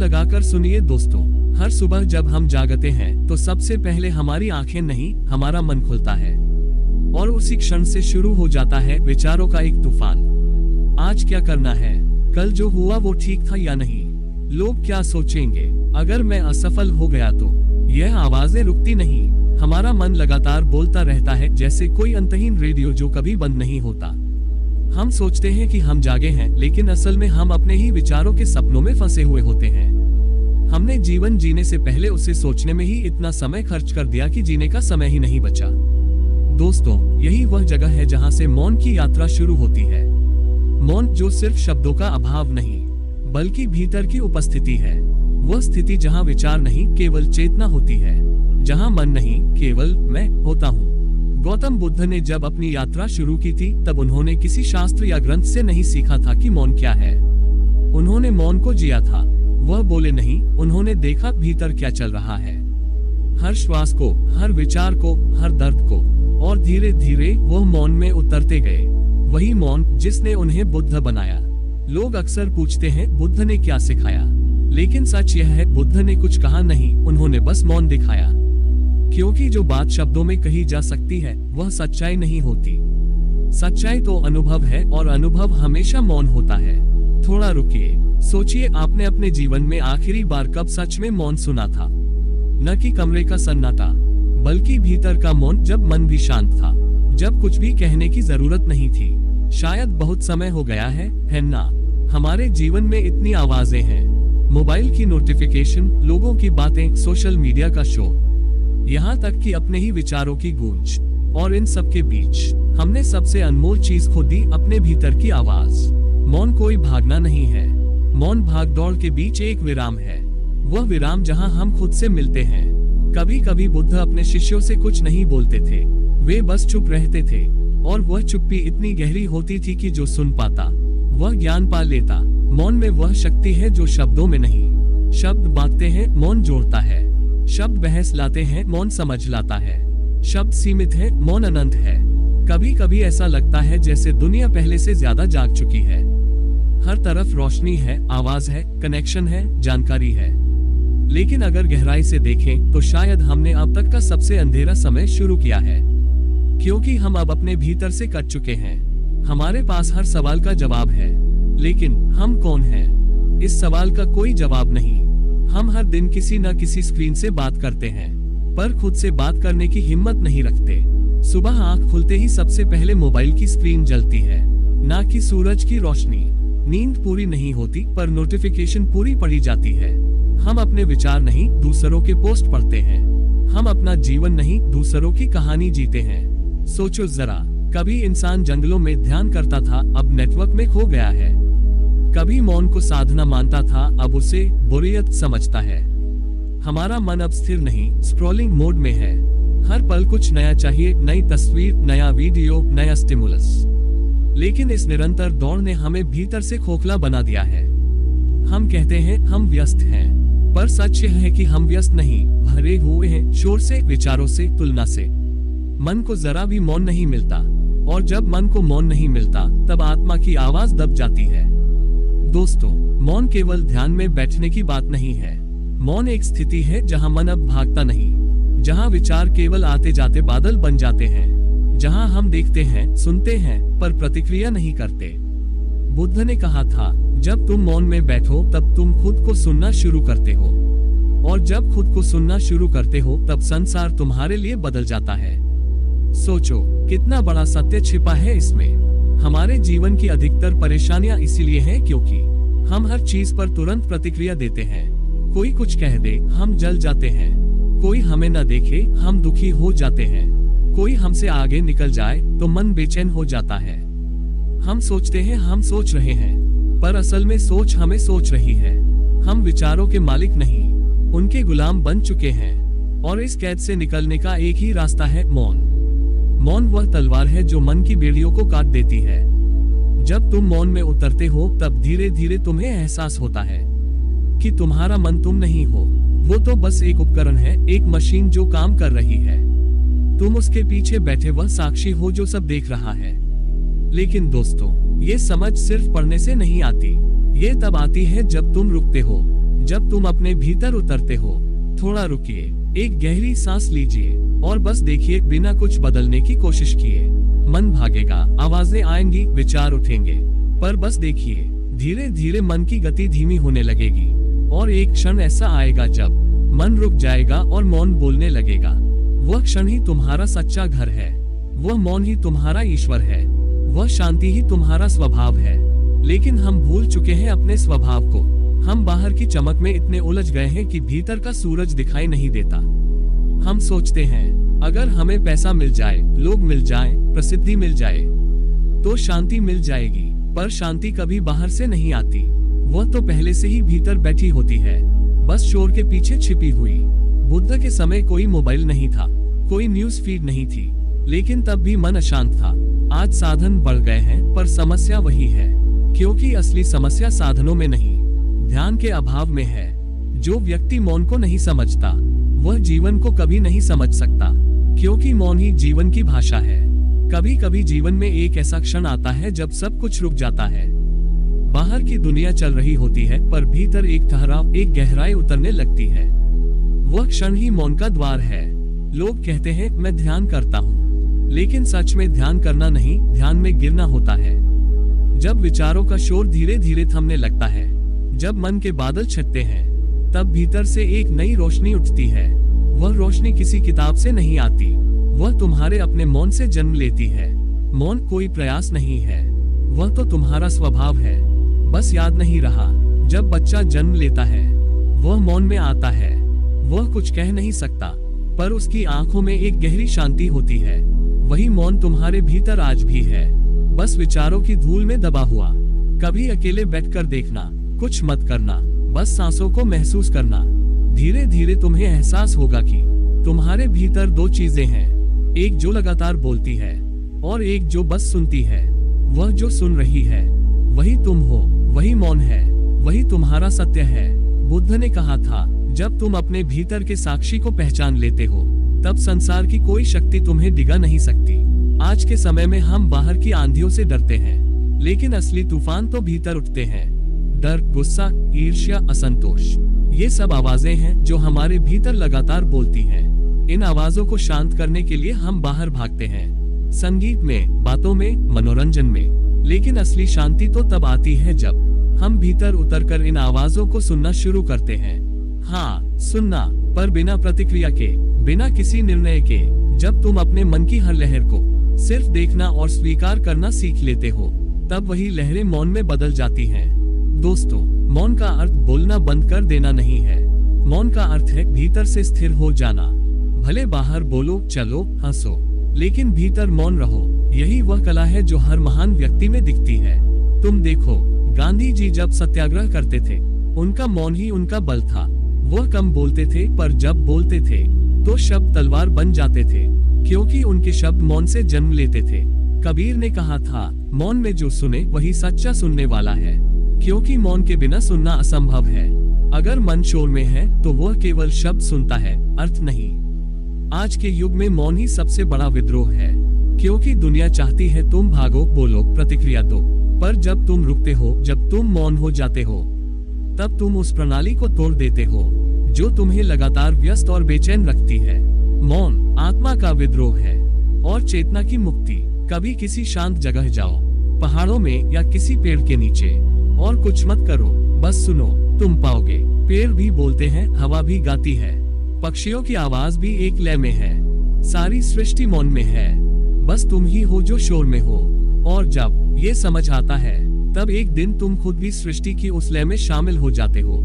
लगाकर सुनिए दोस्तों। हर सुबह जब हम जागते हैं तो सबसे पहले हमारी आंखें नहीं, हमारा मन खुलता है और उसी क्षण से शुरू हो जाता है विचारों का एक तूफान। आज क्या करना है, कल जो हुआ वो ठीक था या नहीं, लोग क्या सोचेंगे, अगर मैं असफल हो गया तो। यह आवाजें रुकती नहीं, हमारा मन लगातार बोलता रहता है जैसे कोई अंतहीन रेडियो जो कभी बंद नहीं होता। हम सोचते हैं कि हम जागे हैं, लेकिन असल में हम अपने ही विचारों के सपनों में फंसे हुए होते हैं। हमने जीवन जीने से पहले उसे सोचने में ही इतना समय खर्च कर दिया कि जीने का समय ही नहीं बचा। दोस्तों, यही वह जगह है जहां से मौन की यात्रा शुरू होती है। मौन जो सिर्फ शब्दों का अभाव नहीं, बल्कि भीतर की उपस्थिति है। वह स्थिति जहां विचार नहीं, केवल चेतना होती है, जहां मन नहीं, केवल मैं होता हूँ। गौतम बुद्ध ने जब अपनी यात्रा शुरू की थी तब उन्होंने किसी शास्त्र या ग्रंथ से नहीं सीखा था कि मौन क्या है। उन्होंने मौन को जिया था। वह बोले नहीं, उन्होंने देखा भीतर क्या चल रहा है, हर श्वास को, हर विचार को, हर दर्द को, और धीरे धीरे वह मौन में उतरते गए। वही मौन जिसने उन्हें बुद्ध बनाया। लोग अक्सर पूछते हैं बुद्ध ने क्या सिखाया, लेकिन सच यह है बुद्ध ने कुछ कहा नहीं, उन्होंने बस मौन दिखाया। क्योंकि जो बात शब्दों में कही जा सकती है वह सच्चाई नहीं होती। सच्चाई तो अनुभव है और अनुभव हमेशा मौन होता है। थोड़ा रुकिए, सोचिए आपने अपने जीवन में आखिरी बार कब सच में मौन सुना था। न कि कमरे का सन्नाटा, बल्कि भीतर का मौन, जब मन भी शांत था, जब कुछ भी कहने की जरूरत नहीं थी। शायद बहुत समय हो गया है ना? हमारे जीवन में इतनी आवाजें हैं, मोबाइल की नोटिफिकेशन, लोगों की बातें, सोशल मीडिया का शोर, यहाँ तक कि अपने ही विचारों की गूंज। और इन सब के बीच हमने सबसे अनमोल चीज खो दी, अपने भीतर की आवाज। मौन कोई भागना नहीं है, मौन भागदौड़ के बीच एक विराम है। वह विराम जहाँ हम खुद से मिलते हैं। कभी कभी बुद्ध अपने शिष्यों से कुछ नहीं बोलते थे, वे बस चुप रहते थे, और वह चुप्पी इतनी गहरी होती थी कि जो सुन पाता वह ज्ञान पा लेता। मौन में वह शक्ति है जो शब्दों में नहीं। शब्द बांटते हैं, मौन जोड़ता है। शब्द बहस लाते हैं, मौन समझ लाता है। शब्द सीमित है, मौन अनंत है। कभी कभी ऐसा लगता है जैसे दुनिया पहले से ज्यादा जाग चुकी है। हर तरफ रोशनी है, आवाज है, कनेक्शन है, जानकारी है। लेकिन अगर गहराई से देखें तो शायद हमने अब तक का सबसे अंधेरा समय शुरू किया है, क्योंकि हम अब अपने भीतर से कट चुके हैं। हमारे पास हर सवाल का जवाब है, लेकिन हम कौन हैं? इस सवाल का कोई जवाब नहीं। हम हर दिन किसी न किसी स्क्रीन से बात करते हैं, पर खुद से बात करने की हिम्मत नहीं रखते। सुबह आंख खुलते ही सबसे पहले मोबाइल की स्क्रीन जलती है, ना कि सूरज की रोशनी। नींद पूरी नहीं होती, पर नोटिफिकेशन पूरी पढ़ी जाती है। हम अपने विचार नहीं, दूसरों के पोस्ट पढ़ते हैं। हम अपना जीवन नहीं, दूसरों की कहानी जीते हैं। सोचो जरा, कभी इंसान जंगलों में ध्यान करता था, अब नेटवर्क में खो गया है। कभी मौन को साधना मानता था, अब उसे बोरियत समझता है। हमारा मन अब स्थिर नहीं, स्क्रॉलिंग मोड में है। हर पल कुछ नया चाहिए, नई तस्वीर, नया वीडियो, नया स्टिमुलस। लेकिन इस निरंतर दौड़ ने हमें भीतर से खोखला बना दिया है। हम कहते हैं हम व्यस्त हैं, पर सच यह है कि हम व्यस्त नहीं, भरे हुए हैं शोर से, विचारों से, तुलना से। मन को जरा भी मौन नहीं मिलता, और जब मन को मौन नहीं मिलता तब आत्मा की आवाज दब जाती है। दोस्तों, मौन केवल ध्यान में बैठने की बात नहीं है। मौन एक स्थिति है जहां मन अब भागता नहीं, जहां विचार केवल आते जाते बादल बन जाते हैं, जहां हम देखते हैं, सुनते हैं, पर प्रतिक्रिया नहीं करते। बुद्ध ने कहा था, जब तुम मौन में बैठो तब तुम खुद को सुनना शुरू करते हो, और जब खुद को सुनना शुरू करते हो तब संसार तुम्हारे लिए बदल जाता है। सोचो, कितना बड़ा सत्य छिपा है इसमें। हमारे जीवन की अधिकतर परेशानियां इसीलिए हैं क्योंकि हम हर चीज पर तुरंत प्रतिक्रिया देते हैं। कोई कुछ कह दे, हम जल जाते हैं। कोई हमें न देखे, हम दुखी हो जाते हैं। कोई हमसे आगे निकल जाए तो मन बेचैन हो जाता है। हम सोचते हैं हम सोच रहे हैं, पर असल में सोच हमें सोच रही है। हम विचारों के मालिक नहीं, उनके गुलाम बन चुके हैं। और इस कैद से निकलने का एक ही रास्ता है, मौन। मौन वह तलवार है जो मन की बेड़ियों को काट देती है। जब तुम मौन में उतरते हो तब धीरे धीरे तुम्हें एहसास होता है कि तुम्हारा मन तुम नहीं हो। वो तो बस एक उपकरण है, एक मशीन जो काम कर रही है। तुम उसके पीछे बैठे वह साक्षी हो जो सब देख रहा है। लेकिन दोस्तों, ये समझ सिर्फ पढ़ने से नहीं आती। ये तब आती है जब तुम रुकते हो, जब तुम अपने भीतर उतरते हो, थोड़ा रुकिए, एक गहरी सांस लीजिए और बस देखिए, बिना कुछ बदलने की कोशिश किए। मन भागेगा, आवाजें आएंगी, विचार उठेंगे, पर बस देखिए, धीरे धीरे मन की गति धीमी होने लगेगी और एक क्षण ऐसा आएगा जब मन रुक जाएगा और मौन बोलने लगेगा। वह क्षण ही तुम्हारा सच्चा घर है, वह मौन ही तुम्हारा ईश्वर है, वह शांति ही तुम्हारा स्वभाव है। लेकिन हम भूल चुके हैं अपने स्वभाव को। हम बाहर की चमक में इतने उलझ गए हैं कि भीतर का सूरज दिखाई नहीं देता। हम सोचते हैं अगर हमें पैसा मिल जाए, लोग मिल जाएं, प्रसिद्धि मिल जाए तो शांति मिल जाएगी, पर शांति कभी बाहर से नहीं आती, वह तो पहले से ही भीतर बैठी होती है, बस शोर के पीछे छिपी हुई। बुद्ध के समय कोई मोबाइल नहीं था, कोई न्यूज फीड नहीं थी, लेकिन तब भी मन अशांत था। आज साधन बढ़ गए हैं, पर समस्या वही है, क्योंकि असली समस्या साधनों में नहीं, ध्यान के अभाव में है। जो व्यक्ति मौन को नहीं समझता, वह जीवन को कभी नहीं समझ सकता, क्योंकि मौन ही जीवन की भाषा है। कभी कभी जीवन में एक ऐसा क्षण आता है जब सब कुछ रुक जाता है। बाहर की दुनिया चल रही होती है, पर भीतर एक ठहराव, एक गहराई उतरने लगती है। वह क्षण ही मौन का द्वार है। लोग कहते हैं मैं ध्यान करता हूँ, लेकिन सच में ध्यान करना नहीं, ध्यान में गिरना होता है। जब विचारों का शोर धीरे धीरे थमने लगता है, जब मन के बादल छटते हैं, तब भीतर से एक नई रोशनी उठती है। वह रोशनी किसी किताब से नहीं आती, वह तुम्हारे अपने मौन से जन्म लेती है। मौन कोई प्रयास नहीं है, वह तो तुम्हारा स्वभाव है, बस याद नहीं रहा। जब बच्चा जन्म लेता है, वह मौन में आता है, वह कुछ कह नहीं सकता, पर उसकी आंखों में एक गहरी शांति होती है। वही मौन तुम्हारे भीतर आज भी है, बस विचारों की धूल में दबा हुआ। कभी अकेले बैठकर देखना, कुछ मत करना, बस सांसों को महसूस करना। धीरे धीरे तुम्हें एहसास होगा कि तुम्हारे भीतर दो चीजें हैं, एक जो लगातार बोलती है और एक जो बस सुनती है। वह जो सुन रही है वही तुम हो, वही मौन है, वही तुम्हारा सत्य है। बुद्ध ने कहा था, जब तुम अपने भीतर के साक्षी को पहचान लेते हो, तब संसार की कोई शक्ति तुम्हें डिगा नहीं सकती। आज के समय में हम बाहर की आंधियों से डरते हैं, लेकिन असली तूफान तो भीतर उठते हैं। डर, गुस्सा, ईर्ष्या, असंतोष, ये सब आवाजें हैं जो हमारे भीतर लगातार बोलती हैं। इन आवाजों को शांत करने के लिए हम बाहर भागते हैं, संगीत में, बातों में, मनोरंजन में, लेकिन असली शांति तो तब आती है जब हम भीतर उतरकर इन आवाजों को सुनना शुरू करते हैं। हाँ, सुनना, पर बिना प्रतिक्रिया के, बिना किसी निर्णय के। जब तुम अपने मन की हर लहर को सिर्फ देखना और स्वीकार करना सीख लेते हो, तब वही लहरें मौन में बदल जाती हैं। दोस्तों, मौन का अर्थ बोलना बंद कर देना नहीं है। मौन का अर्थ है भीतर से स्थिर हो जाना। भले बाहर बोलो, चलो, हंसो, लेकिन भीतर मौन रहो। यही वह कला है जो हर महान व्यक्ति में दिखती है। तुम देखो, गांधी जी जब सत्याग्रह करते थे, उनका मौन ही उनका बल था। वह कम बोलते थे, पर जब बोलते थे तो शब्द तलवार बन जाते थे, क्योंकि उनके शब्द मौन से जन्म लेते थे। कबीर ने कहा था, मौन में जो सुने वही सच्चा सुनने वाला है, क्योंकि मौन के बिना सुनना असंभव है। अगर मन शोर में है तो वह केवल शब्द सुनता है, अर्थ नहीं। आज के युग में मौन ही सबसे बड़ा विद्रोह है, क्योंकि दुनिया चाहती है तुम भागो, बोलो, प्रतिक्रिया दो, पर जब तुम रुकते हो, जब तुम मौन हो जाते हो, तब तुम उस प्रणाली को तोड़ देते हो जो तुम्हें लगातार व्यस्त और बेचैन रखती है। मौन आत्मा का विद्रोह है और चेतना की मुक्ति। कभी किसी शांत जगह जाओ, पहाड़ों में या किसी पेड़ के नीचे, और कुछ मत करो, बस सुनो, तुम पाओगे। पेड़ भी बोलते हैं, हवा भी गाती है, पक्षियों की आवाज भी एक लय में है, सारी सृष्टि मौन में है, बस तुम ही हो जो शोर में हो। और जब ये समझ आता है, तब एक दिन तुम खुद भी सृष्टि की उस लय में शामिल हो जाते हो।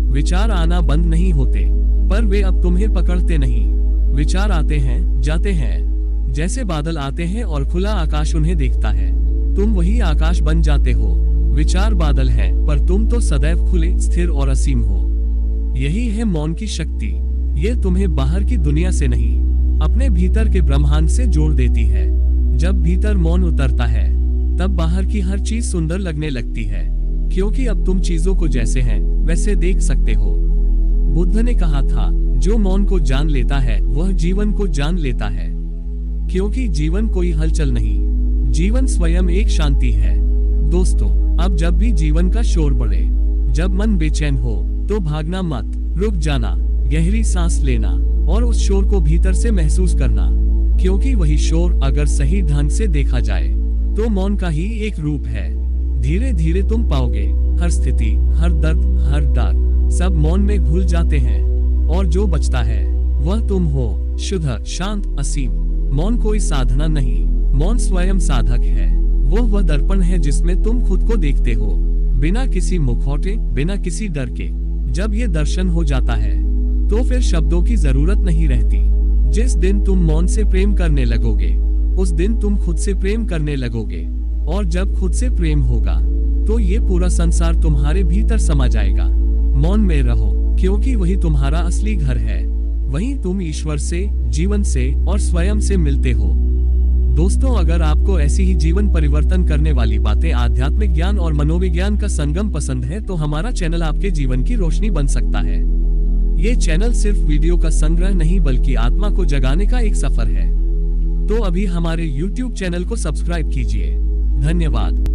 विचार आना बंद नहीं होते, पर वे अब तुम्हें पकड़ते नहीं। विचार आते हैं, जाते हैं, जैसे बादल आते हैं और खुला आकाश उन्हें देखता है। तुम वही आकाश बन जाते हो। विचार बादल हैं, पर तुम तो सदैव खुले, स्थिर और असीम हो। यही है मौन की शक्ति। ये तुम्हें बाहर की दुनिया से नहीं, अपने भीतर के ब्रह्मांड से जोड़ देती है। जब भीतर मौन उतरता है, तब बाहर की हर चीज सुंदर लगने लगती है, क्योंकि अब तुम चीजों को जैसे हैं वैसे देख सकते हो। बुद्ध ने कहा था, जो मौन को जान लेता है वह जीवन को जान लेता है, क्योंकि जीवन कोई हलचल नहीं, जीवन स्वयं एक शांति है। दोस्तों, अब जब भी जीवन का शोर बढ़े, जब मन बेचैन हो, तो भागना मत, रुक जाना, गहरी सांस लेना और उस शोर को भीतर से महसूस करना, क्योंकि वही शोर अगर सही ढंग से देखा जाए तो मौन का ही एक रूप है। धीरे धीरे तुम पाओगे हर स्थिति, हर दर्द, हर डर सब मौन में घुल जाते हैं और जो बचता है वह तुम हो, शुद्ध, शांत, असीम। मौन कोई साधना नहीं, मौन स्वयं साधक है। वह दर्पण है जिसमें तुम खुद को देखते हो, बिना किसी मुखौटे, बिना किसी डर के। जब ये दर्शन हो जाता है तो फिर शब्दों की जरूरत नहीं रहती। जिस दिन तुम मौन से प्रेम करने लगोगे उस दिन तुम खुद से प्रेम करने लगोगे, और जब खुद से प्रेम होगा तो ये पूरा संसार तुम्हारे भीतर समा जाएगा। मौन में रहो, क्योंकि वही तुम्हारा असली घर है। वहीं तुम ईश्वर से, जीवन से और स्वयं से मिलते हो। दोस्तों, अगर आपको ऐसी ही जीवन परिवर्तन करने वाली बातें, आध्यात्मिक ज्ञान और मनोविज्ञान का संगम पसंद है तो हमारा चैनल आपके जीवन की रोशनी बन सकता है। ये चैनल सिर्फ वीडियो का संग्रह नहीं बल्कि आत्मा को जगाने का एक सफर है। तो अभी हमारे YouTube चैनल को सब्सक्राइब कीजिए। धन्यवाद।